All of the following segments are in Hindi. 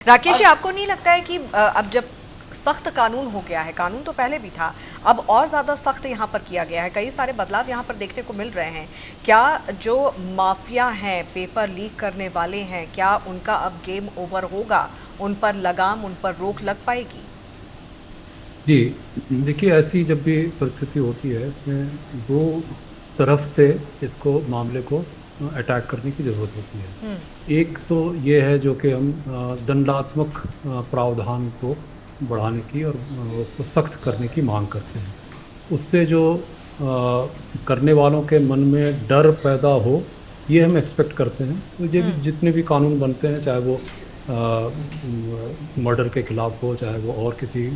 राकेश जी, आपको नहीं लगता है कि अब जब सख्त कानून हो गया है, कानून तो पहले भी था, अब और ज़्यादा सख्त यहाँ पर किया गया है, कई सारे बदलाव यहाँ पर देखने को मिल रहे हैं, क्या जो माफिया हैं, पेपर लीक करने वाले हैं, क्या उनका अब गेम ओवर होगा? उन पर लगाम, उन पर रोक लग पाएगी? जी, देखिए ऐसी जब भी परिस्थिति होती है इसमें दो तरफ से इसको मामले को अटैक करने की ज़रूरत होती है। एक तो ये है जो कि हम दंडात्मक प्रावधान को बढ़ाने की और उसको सख्त करने की मांग करते हैं। उससे जो करने वालों के मन में डर पैदा हो, ये हम एक्सपेक्ट करते हैं। तो ये भी जितने भी कानून बनते हैं, चाहे वो मर्डर के खिलाफ हो, चाहे वो और किसी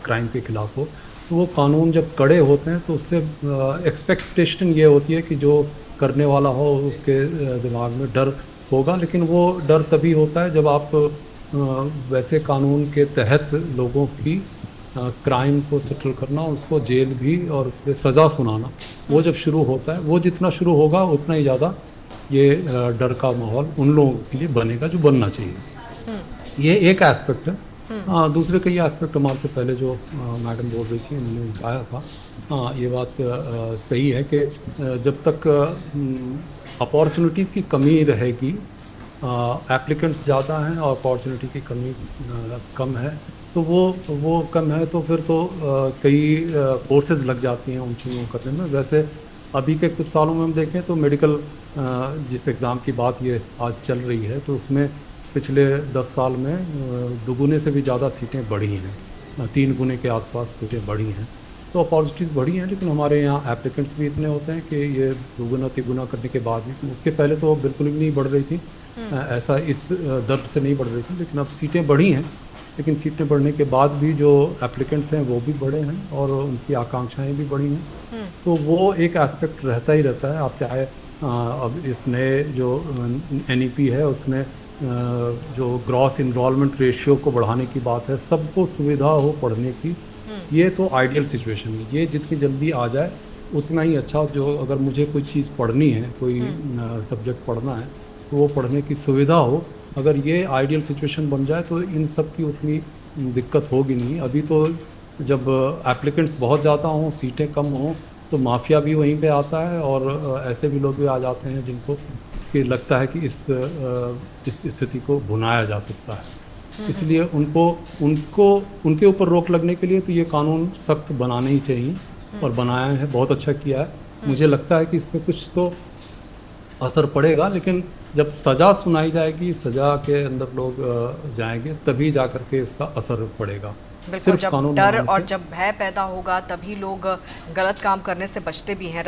क्राइम के खिलाफ हो, तो वो कानून जब कड़े होते हैं तो उससे एक्सपेक्टेशन ये होती है कि जो करने वाला हो उसके दिमाग में डर होगा। लेकिन वो डर तभी होता है जब आप वैसे कानून के तहत लोगों की क्राइम को सेटल करना, उसको जेल भी और उसके सज़ा सुनाना, वो जब शुरू होता है, वो जितना शुरू होगा उतना ही ज़्यादा ये डर का माहौल उन लोगों के लिए बनेगा जो बनना चाहिए। ये एक एस्पेक्ट है। हाँ, दूसरे कई एस्पेक्ट हमारे से पहले जो मैडम बोल रही थी उन्होंने बताया था। हाँ, ये बात सही है कि जब तक अपॉर्चुनिटीज़ की कमी रहेगी, एप्लीकेंट्स ज़्यादा हैं और अपॉर्चुनिटी की कमी कम है, तो वो कम है तो फिर तो कई कोर्सेज लग जाती हैं उन चीज़ों को करने में। वैसे अभी के कुछ सालों में हम देखें तो मेडिकल जिस एग्ज़ाम की बात ये आज चल रही है, तो उसमें पिछले 10 साल में दुगुने से भी ज़्यादा सीटें बढ़ी हैं, 3 गुने के आसपास सीटें बढ़ी हैं। तो अपॉर्चुनिटीज़ बढ़ी हैं, लेकिन हमारे यहाँ एप्लीकेंट्स भी इतने होते हैं कि ये दुगुना तिगुना करने के बाद भी, उसके पहले तो बिल्कुल भी नहीं बढ़ रही थी। ऐसा इस दर से नहीं बढ़ रही थी, लेकिन अब सीटें बढ़ी हैं। लेकिन सीटें बढ़ने के बाद भी जो एप्लीकेंट्स हैं वो भी बढ़े हैं और उनकी आकांक्षाएं भी बढ़ी हैं। तो वो एक एस्पेक्ट रहता ही रहता है। आप चाहे अब इस नए जो एनईपी है उसमें जो ग्रॉस इनरोलमेंट रेशियो को बढ़ाने की बात है, सबको सुविधा हो पढ़ने की, ये तो आइडियल सिचुएशन है। ये जितनी जल्दी आ जाए उतना ही अच्छा। जो अगर मुझे कोई चीज़ पढ़नी है, कोई सब्जेक्ट पढ़ना है, तो वो पढ़ने की सुविधा हो, अगर ये आइडियल सिचुएशन बन जाए तो इन सब की उतनी दिक्कत होगी नहीं। अभी तो जब एप्लीकेंट्स बहुत ज़्यादा हों, सीटें कम हों, तो माफिया भी वहीं पे आता है और ऐसे भी लोग भी आ जाते हैं जिनको कि लगता है कि इस स्थिति को भुनाया जा सकता है। इसलिए उनको उनको उनके ऊपर रोक लगने के लिए तो ये कानून सख्त बनाने ही चाहिए और बनाया है, बहुत अच्छा किया है। मुझे लगता है कि इसमें कुछ तो असर पड़ेगा, लेकिन जब सज़ा सुनाई जाएगी, सज़ा के अंदर लोग जाएंगे, तभी जा कर के इसका असर पड़ेगा। बिल्कुल, सिर्फ जब कानून डर बनाने और से जब भय पैदा होगा तभी लोग गलत काम करने से बचते भी हैं।